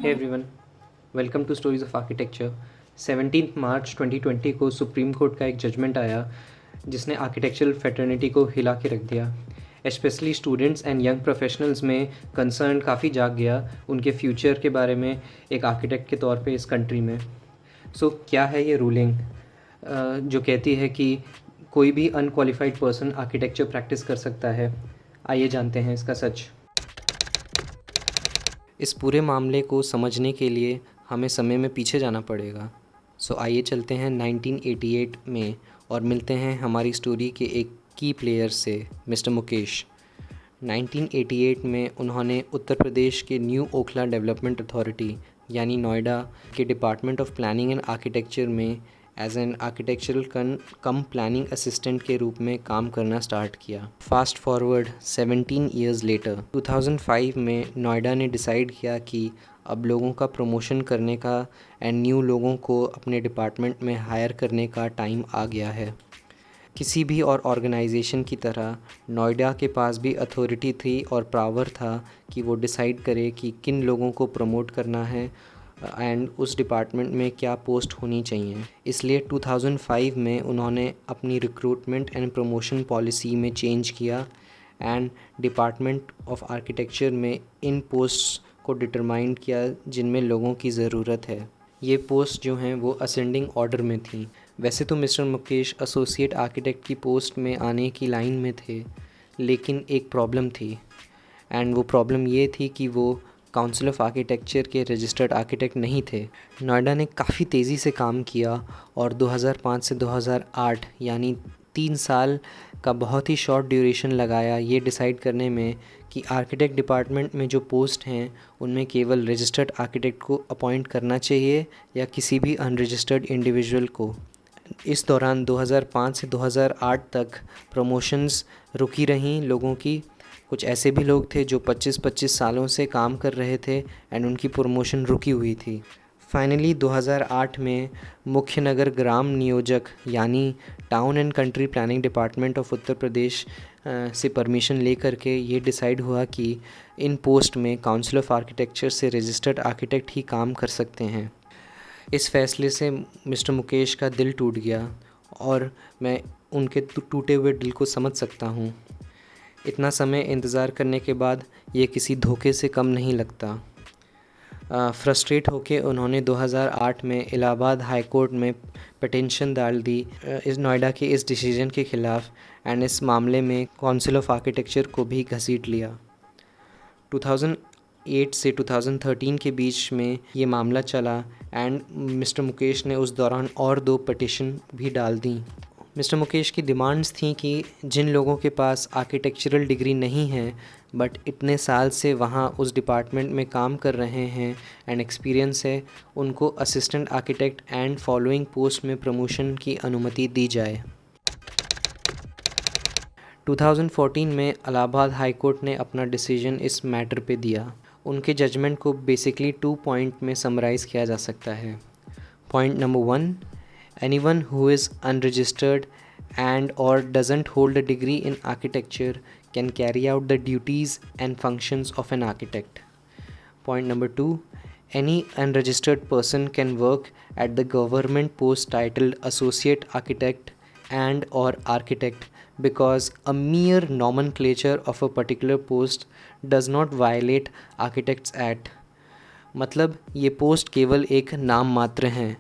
Hey everyone, welcome to Stories of Architecture। 17 मार्च 2020 को supreme court का एक जजमेंट आया जिसने आर्किटेक्चरल फैटर्निटी को हिला के रख दिया। Specially students and young professionals में कंसर्न काफ़ी जाग गया उनके फ्यूचर के बारे में एक आर्किटेक्ट के तौर पे इस कंट्री में। क्या है ये रूलिंग जो कहती है कि कोई भी अनक्वालिफाइड पर्सन आर्किटेक्चर प्रैक्टिस कर सकता है। आइए जानते हैं इसका सच। इस पूरे मामले को समझने के लिए हमें समय में पीछे जाना पड़ेगा। आइए चलते हैं 1988 में और मिलते हैं हमारी स्टोरी के एक की प्लेयर से, मिस्टर मुकेश। 1988 में उन्होंने उत्तर प्रदेश के न्यू ओखला डेवलपमेंट अथॉरिटी यानी नोएडा के department of planning and architecture में as an architectural cum planning assistant के रूप में काम करना स्टार्ट किया। फास्ट फॉरवर्ड 17 ईयर्स लेटर 2005 में नोएडा ने डिसाइड किया कि अब लोगों का प्रमोशन करने का एंड न्यू लोगों को अपने डिपार्टमेंट में हायर करने का टाइम आ गया है। किसी भी और ऑर्गेनाइजेशन की तरह नोएडा के पास भी अथॉरिटी थी और पावर था कि वो डिसाइड करे कि किन लोगों को प्रमोट करना है एंड उस डिपार्टमेंट में क्या पोस्ट होनी चाहिए। इसलिए 2005 में उन्होंने अपनी रिक्रूटमेंट एंड प्रमोशन पॉलिसी में चेंज किया एंड डिपार्टमेंट ऑफ आर्किटेक्चर में इन पोस्ट्स को डिटरमाइन किया जिनमें लोगों की ज़रूरत है। ये पोस्ट जो हैं वो असेंडिंग ऑर्डर में थी। वैसे तो मिस्टर मुकेश एसोसिएट आर्किटेक्ट की पोस्ट में आने की लाइन में थे, लेकिन एक प्रॉब्लम थी एंड वो प्रॉब्लम ये थी कि वो काउंसिल ऑफ आर्किटेक्चर के रजिस्टर्ड आर्किटेक्ट नहीं थे। नोएडा ने काफ़ी तेज़ी से काम किया और 2005 से 2008 यानी 3 साल का बहुत ही शॉर्ट ड्यूरेशन लगाया ये डिसाइड करने में कि आर्किटेक्ट डिपार्टमेंट में जो पोस्ट हैं उनमें केवल रजिस्टर्ड आर्किटेक्ट को अपॉइंट करना चाहिए या किसी भी अनरजिस्टर्ड इंडिविजुअल को। इस दौरान 2005 से 2008 तक प्रमोशंस रुकी रहीं लोगों की। कुछ ऐसे भी लोग थे जो 25-25 सालों से काम कर रहे थे एंड उनकी प्रमोशन रुकी हुई थी। फाइनली 2008 में मुख्य नगर ग्राम नियोजक यानी town and country planning department of Uttar Pradesh से परमिशन लेकर के ये डिसाइड हुआ कि इन पोस्ट में काउंसिल ऑफ आर्किटेक्चर से रजिस्टर्ड आर्किटेक्ट ही काम कर सकते हैं। इस फैसले से मिस्टर मुकेश का दिल टूट गया और मैं उनके टूटे हुए दिल को समझ सकता हूँ। इतना समय इंतज़ार करने के बाद ये किसी धोखे से कम नहीं लगता। फ्रस्ट्रेट होकर उन्होंने 2008 में इलाहाबाद हाई कोर्ट में पिटीशन डाल दी इस नोएडा के इस डिसीजन के ख़िलाफ़ एंड इस मामले में काउंसिल ऑफ आर्किटेक्चर को भी घसीट लिया। 2008 से 2013 के बीच में ये मामला चला एंड मिस्टर मुकेश ने उस दौरान और 2 पिटीशन भी डाल दी। मिस्टर मुकेश की डिमांड्स थी कि जिन लोगों के पास आर्किटेक्चरल डिग्री नहीं है बट इतने साल से वहाँ उस डिपार्टमेंट में काम कर रहे हैं एंड एक्सपीरियंस है, उनको assistant architect and following post में प्रमोशन की अनुमति दी जाए। 2014 में इलाहाबाद हाई कोर्ट ने अपना डिसीजन इस मैटर पे दिया। उनके जजमेंट को बेसिकली 2 पॉइंट में समराइज़ किया जा सकता है। Point number 1, anyone who is unregistered and or doesn't hold a degree in architecture can carry out the duties and functions of an architect. Point number 2, any unregistered person can work at the government post titled associate architect and or architect because a mere nomenclature of a particular post does not violate Architects Act। मतलब ये post केवल एक नाम मात्र हैं।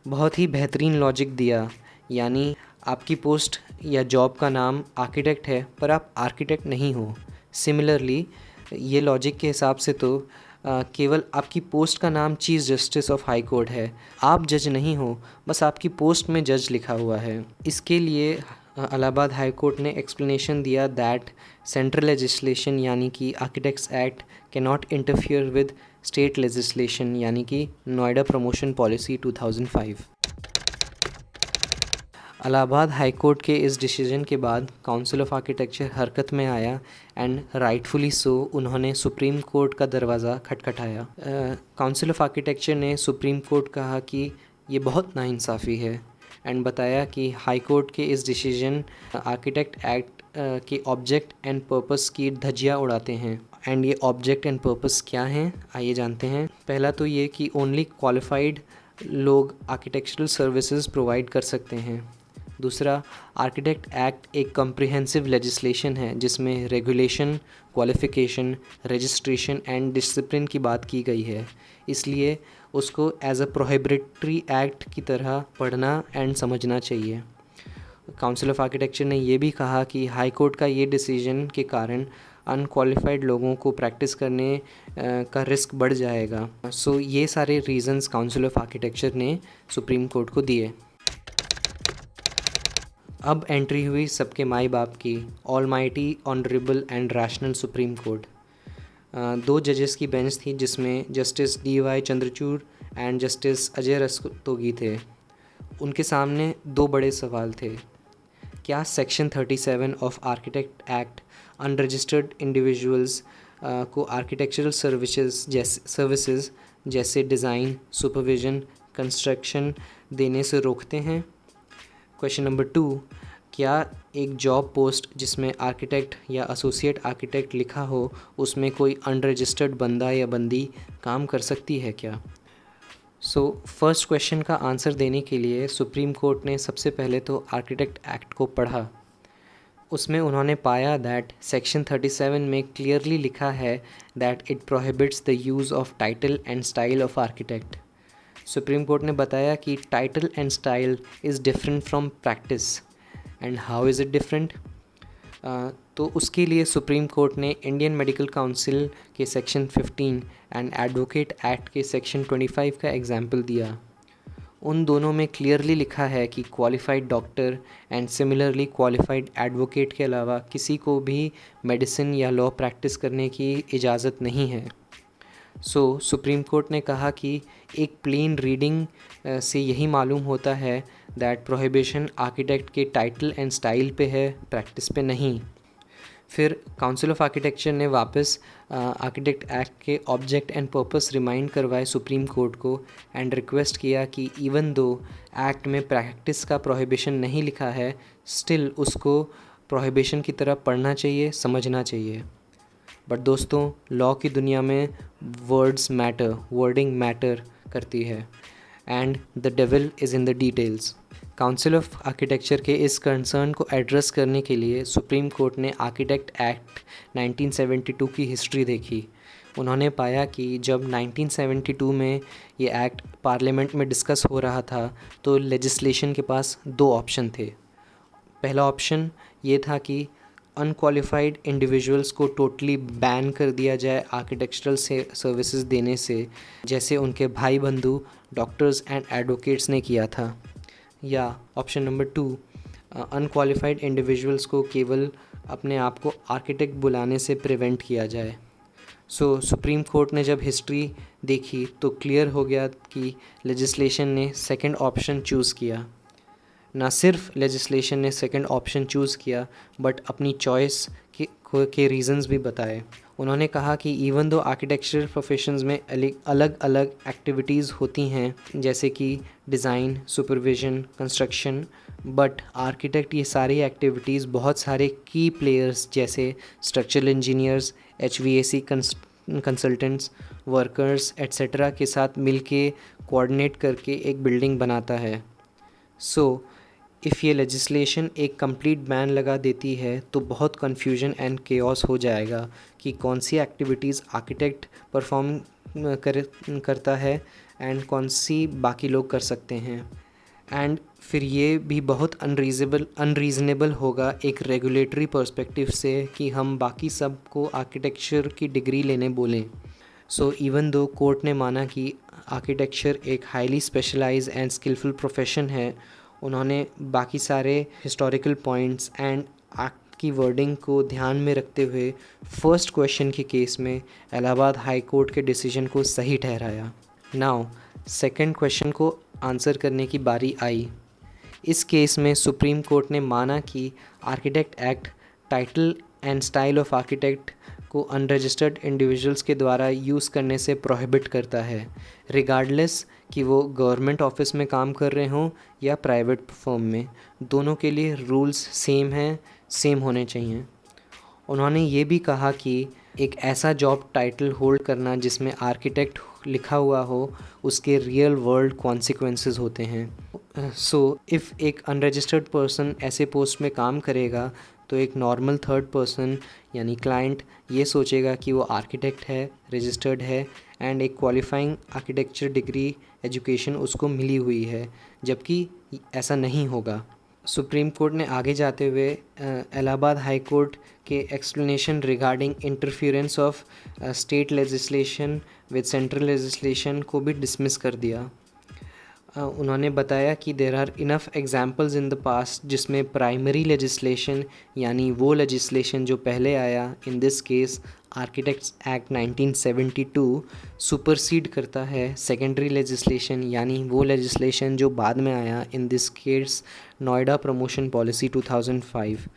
बहुत ही बेहतरीन logic दिया, यानी आपकी पोस्ट या जॉब का नाम आर्किटेक्ट है पर आप आर्किटेक्ट नहीं हो। सिमिलरली ये लॉजिक के हिसाब से तो केवल आपकी पोस्ट का नाम chief justice of high court है, आप जज नहीं हो, बस आपकी पोस्ट में जज लिखा हुआ है। इसके लिए इलाहाबाद हाई कोर्ट ने एक्सप्लेनेशन दिया दैट सेंट्रल लेजिस्लेशन यानी कि architects act can not interfere with state legislation यानी कि Noida promotion policy 2005। Allahabad high court के इस डिसीजन के बाद काउंसिल ऑफ आर्किटेक्चर हरकत में आया एंड राइटफुली सो उन्होंने सुप्रीम कोर्ट का दरवाज़ा खटखटाया। काउंसिल ऑफ आर्किटेक्चर ने सुप्रीम कोर्ट कहा कि ये बहुत नाइंसाफ़ी है एंड बताया कि हाई कोर्ट के इस डिसीजन आर्किटेक्ट एक्ट के ऑब्जेक्ट एंड पर्पस की धज्जियाँ उड़ाते हैं एंड ये ऑब्जेक्ट एंड पर्पस क्या हैं, आइए जानते हैं। पहला तो ये कि ओनली क्वालिफाइड लोग आर्किटेक्चरल सर्विसेज प्रोवाइड कर सकते हैं। दूसरा, आर्किटेक्ट एक्ट एक कम्प्रिहेंसिव लेजिस्लेशन है जिसमें regulation, qualification, registration and discipline की बात की गई है, इसलिए उसको एज अ प्रोहिबिटरी एक्ट की तरह पढ़ना एंड समझना चाहिए। काउंसिल ऑफ आर्किटेक्चर ने ये भी कहा कि हाई कोर्ट का ये डिसीजन के कारण अनक्वालिफाइड लोगों को प्रैक्टिस करने का रिस्क बढ़ जाएगा। सो ये सारे रीजंस काउंसिल ऑफ आर्किटेक्चर ने सुप्रीम कोर्ट को दिए। अब एंट्री हुई सबके माई बाप की, almighty honourable and rational supreme court. 2 जजेस की बेंच थी जिसमें justice DY Chandrachud and justice Ajay Rastogi थे। उनके सामने 2 बड़े सवाल थे। क्या section 37 of architect act unregistered individuals को आर्किटेक्चरल सर्विसेज जैसे डिज़ाइन, सुपरविज़न, कंस्ट्रक्शन देने से रोकते हैं? क्वेश्चन नंबर 2, क्या एक जॉब पोस्ट जिसमें आर्किटेक्ट या एसोसिएट आर्किटेक्ट लिखा हो उसमें कोई अनरजिस्टर्ड बंदा या बंदी काम कर सकती है क्या? फर्स्ट क्वेश्चन का आंसर देने के लिए सुप्रीम कोर्ट ने सबसे पहले तो आर्किटेक्ट एक्ट को पढ़ा। उसमें उन्होंने पाया दैट सेक्शन 37 में क्लियरली लिखा है that it prohibits the use of title and style of architect. Supreme court ने बताया कि title and style is different from practice. And how is it different? तो उसके लिए सुप्रीम कोर्ट ने इंडियन मेडिकल काउंसिल के सेक्शन 15 एंड एडवोकेट एक्ट के section 25 का एग्जाम्पल दिया। उन दोनों में क्लियरली लिखा है कि qualified doctor and similarly qualified advocate के अलावा किसी को भी मेडिसिन या लॉ प्रैक्टिस करने की इजाज़त नहीं है। सुप्रीम कोर्ट ने कहा कि एक प्लेन रीडिंग से यही मालूम होता है दैट प्रोहिबिशन आर्किटेक्ट के टाइटल एंड स्टाइल पे है, प्रैक्टिस पे नहीं। फिर काउंसिल ऑफ आर्किटेक्चर ने वापस आर्किटेक्ट एक्ट के ऑब्जेक्ट एंड पर्पस रिमाइंड करवाए सुप्रीम कोर्ट को एंड रिक्वेस्ट किया कि इवन दो एक्ट में प्रैक्टिस का प्रोहिबिशन नहीं लिखा है, स्टिल उसको प्रोहिबिशन की तरह पढ़ना चाहिए, समझना चाहिए। बट दोस्तों, लॉ की दुनिया में वर्ड्स मैटर, वर्डिंग मैटर करती है and the devil is in the details. Council of architecture के इस कंसर्न को एड्रेस करने के लिए सुप्रीम कोर्ट ने आर्किटेक्ट एक्ट 1972 की हिस्ट्री देखी। उन्होंने पाया कि जब 1972 में ये एक्ट पार्लियामेंट में डिस्कस हो रहा था तो लेजिस्लेशन के पास 2 ऑप्शन थे। पहला ऑप्शन ये था कि अनक्वालिफाइड इंडिविजुअल्स को टोटली बैन कर दिया जाए आर्किटेक्चरल सर्विसेज देने से, जैसे उनके भाई बंधु डॉक्टर्स एंड एडवोकेट्स ने किया था। या ऑप्शन नंबर 2, अनक्वालिफाइड इंडिविजुअल्स को केवल अपने आप को आर्किटेक्ट बुलाने से प्रिवेंट किया जाए। सुप्रीम कोर्ट ने जब हिस्ट्री देखी तो क्लियर हो गया कि लेजिस्लेशन ने सेकंड ऑप्शन चूज़ किया। ना सिर्फ लेजिस्लेशन ने सेकंड ऑप्शन चूज़ किया बट अपनी चॉइस के रीज़न्स भी बताए। उन्होंने कहा कि इवन दो आर्किटेक्चरल प्रोफेशंस में अलग अलग एक्टिविटीज़ होती हैं जैसे कि design, supervision, construction, but architect ये सारी एक्टिविटीज़ बहुत सारे की प्लेयर्स जैसे structural engineers, HVAC consultants, workers etcetera के साथ मिलके कोऑर्डिनेट करके एक बिल्डिंग बनाता है। इफ़ ये लेजिस्लेशन एक कंप्लीट बैन लगा देती है तो बहुत कन्फ्यूजन एंड केओस हो जाएगा कि कौन सी एक्टिविटीज़ आर्किटेक्ट परफॉर्म करता है एंड कौन सी बाकी लोग कर सकते हैं। एंड फिर ये भी बहुत अनरीज़नेबल होगा एक रेगुलेटरी पर्सपेक्टिव से कि हम बाकी सब को आर्किटेक्चर की डिग्री लेने बोलें। इवन दो कोर्ट ने माना कि आर्किटेक्चर एक highly specialised and skilful profession है, उन्होंने बाकी सारे हिस्टोरिकल पॉइंट्स एंड एक्ट की वर्डिंग को ध्यान में रखते हुए फर्स्ट क्वेश्चन के केस में इलाहाबाद हाई कोर्ट के डिसीजन को सही ठहराया। नाउ सेकंड क्वेश्चन को आंसर करने की बारी आई। इस केस में सुप्रीम कोर्ट ने माना कि architect act title and style of architect को अनरजिस्टर्ड इंडिविजुअल्स के द्वारा यूज़ करने से प्रोहिबिट करता है, रिगार्डलेस कि वो गवर्नमेंट ऑफिस में काम कर रहे हों या प्राइवेट फर्म में, दोनों के लिए रूल्स सेम हैं, सेम होने चाहिए। उन्होंने ये भी कहा कि एक ऐसा जॉब टाइटल होल्ड करना जिसमें आर्किटेक्ट लिखा हुआ हो, उसके रियल वर्ल्ड कॉन्सिक्वेंसेस होते हैं। सो इफ़ एक अनरजिस्टर्ड पर्सन ऐसे पोस्ट में काम करेगा तो एक नॉर्मल थर्ड पर्सन यानी क्लाइंट ये सोचेगा कि वो आर्किटेक्ट है, रजिस्टर्ड है एंड एक क्वालिफाइंग आर्किटेक्चर डिग्री एजुकेशन उसको मिली हुई है, जबकि ऐसा नहीं होगा। सुप्रीम कोर्ट ने आगे जाते हुए इलाहाबाद हाई कोर्ट के explanation regarding interference of state legislation with central legislation को भी डिसमिस कर दिया। उन्होंने बताया कि there are enough examples in the past जिसमें प्राइमरी लेजिस्लेशन यानी वो लेजिस्लेशन जो पहले आया, in this case architects act 1972 supersede करता है सेकेंडरी लेजिस्लेशन यानी वो लेजिस्लेशन जो बाद में आया, in this case Noida promotion policy 2005।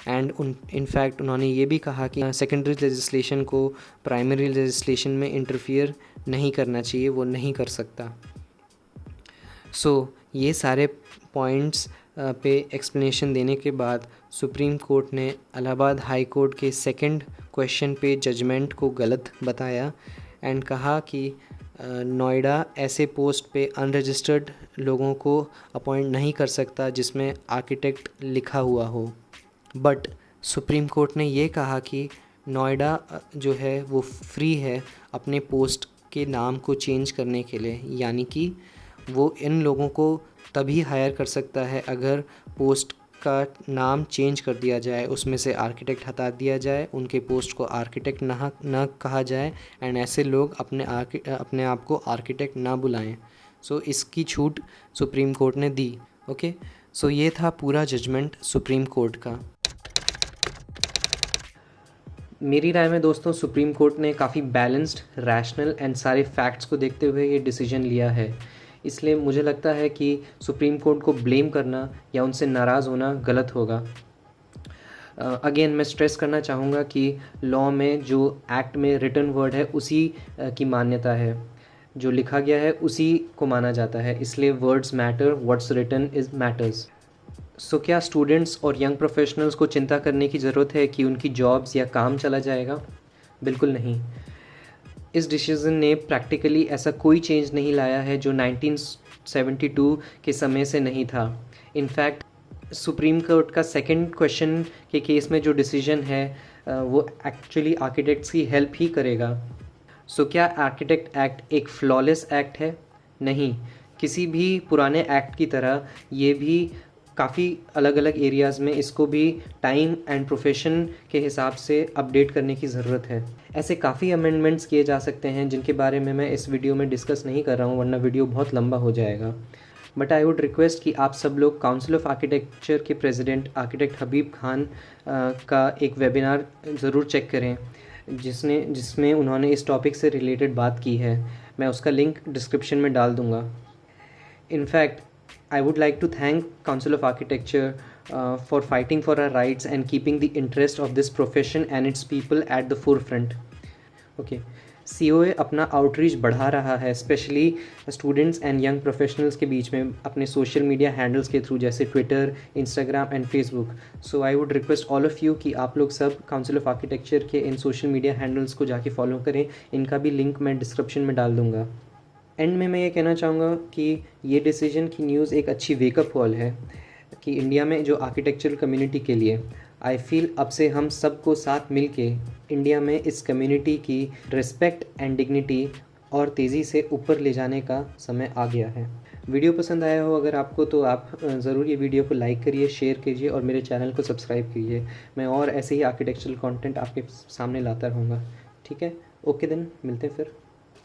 And in fact उन्होंने ये भी कहा कि सेकेंडरी लेजिस्लेशन को प्राइमरी लेजिस्लेशन में इंटरफियर नहीं करना चाहिए, वो नहीं कर सकता। ये सारे पॉइंट्स पे एक्सप्लेनेशन देने के बाद सुप्रीम कोर्ट ने इलाहाबाद हाई कोर्ट के सेकंड क्वेश्चन पे जजमेंट को गलत बताया एंड कहा कि नोएडा ऐसे पोस्ट पे अनरजिस्टर्ड लोगों को अपॉइंट नहीं कर सकता जिसमें आर्किटेक्ट लिखा हुआ हो। बट सुप्रीम कोर्ट ने ये कहा कि नोएडा जो है वो फ्री है अपने पोस्ट के नाम को चेंज करने के लिए, यानी कि वो इन लोगों को तभी हायर कर सकता है अगर पोस्ट का नाम चेंज कर दिया जाए, उसमें से आर्किटेक्ट हटा दिया जाए, उनके पोस्ट को आर्किटेक्ट ना कहा जाए एंड ऐसे लोग अपने आप को आर्किटेक्ट ना बुलाएं। इसकी छूट सुप्रीम कोर्ट ने दी। ओके, ये था पूरा जजमेंट सुप्रीम कोर्ट का। मेरी राय में दोस्तों सुप्रीम कोर्ट ने काफ़ी बैलेंस्ड, रैशनल एंड सारे फैक्ट्स को देखते हुए ये डिसीजन लिया है। इसलिए मुझे लगता है कि सुप्रीम कोर्ट को ब्लेम करना या उनसे नाराज़ होना गलत होगा। अगेन मैं स्ट्रेस करना चाहूँगा कि लॉ में जो एक्ट में रिटन वर्ड है उसी की मान्यता है, जो लिखा गया है उसी को माना जाता है, इसलिए words matter, what's written is matters. क्या स्टूडेंट्स और यंग प्रोफेशनल्स को चिंता करने की ज़रूरत है कि उनकी जॉब्स या काम चला जाएगा? बिल्कुल नहीं। इस डिसीजन ने प्रैक्टिकली ऐसा कोई चेंज नहीं लाया है जो 1972 के समय से नहीं था। इनफैक्ट सुप्रीम कोर्ट का सेकंड क्वेश्चन के केस में जो डिसीजन है वो एक्चुअली आर्किटेक्ट्स की हेल्प ही करेगा। क्या आर्किटेक्ट एक्ट एक फ्लॉलेस एक्ट है? नहीं। किसी भी पुराने एक्ट की तरह ये भी काफ़ी अलग अलग एरियाज़ में इसको भी टाइम एंड प्रोफेशन के हिसाब से अपडेट करने की ज़रूरत है। ऐसे काफ़ी अमेंडमेंट्स किए जा सकते हैं जिनके बारे में मैं इस वीडियो में डिस्कस नहीं कर रहा हूँ, वरना वीडियो बहुत लंबा हो जाएगा। बट आई वुड रिक्वेस्ट कि आप सब लोग काउंसिल ऑफ आर्किटेक्चर के प्रेसिडेंट आर्किटेक्ट हबीब खान का एक वेबिनार ज़रूर चेक करें जिसमें उन्होंने इस टॉपिक से रिलेटेड बात की है। मैं उसका लिंक डिस्क्रिप्शन में डाल दूँगा। In fact I would like to thank Council of Architecture for fighting for our rights and keeping the interest of this profession and its people at the forefront. Okay. COA अपना outreach बढ़ा रहा है, specially students and young professionals के बीच में अपने social media handles के through, जैसे Twitter, Instagram and Facebook. So I would request all of you कि आप लोग सब काउंसिल ऑफ आर्किटेक्चर के इन सोशल मीडिया हैंडल्स को जाके फॉलो करें। इनका भी लिंक मैं डिस्क्रिप्शन में डाल दूँगा। एंड में मैं ये कहना चाहूँगा कि ये डिसीजन की न्यूज़ एक अच्छी वेकअप कॉल है कि इंडिया में जो आर्किटेक्चरल कम्युनिटी के लिए आई फील अब से हम सबको साथ मिल के इंडिया में इस कम्युनिटी की रिस्पेक्ट एंड डिग्निटी और तेज़ी से ऊपर ले जाने का समय आ गया है। वीडियो पसंद आया हो अगर आपको, तो आप ज़रूर ये वीडियो को लाइक करिए, शेयर कीजिए और मेरे चैनल को सब्सक्राइब कीजिए। मैं और ऐसे ही आर्किटेक्चरल कंटेंट आपके सामने लाता रहूँगा। ठीक है, ओके देन, मिलते हैं फिर।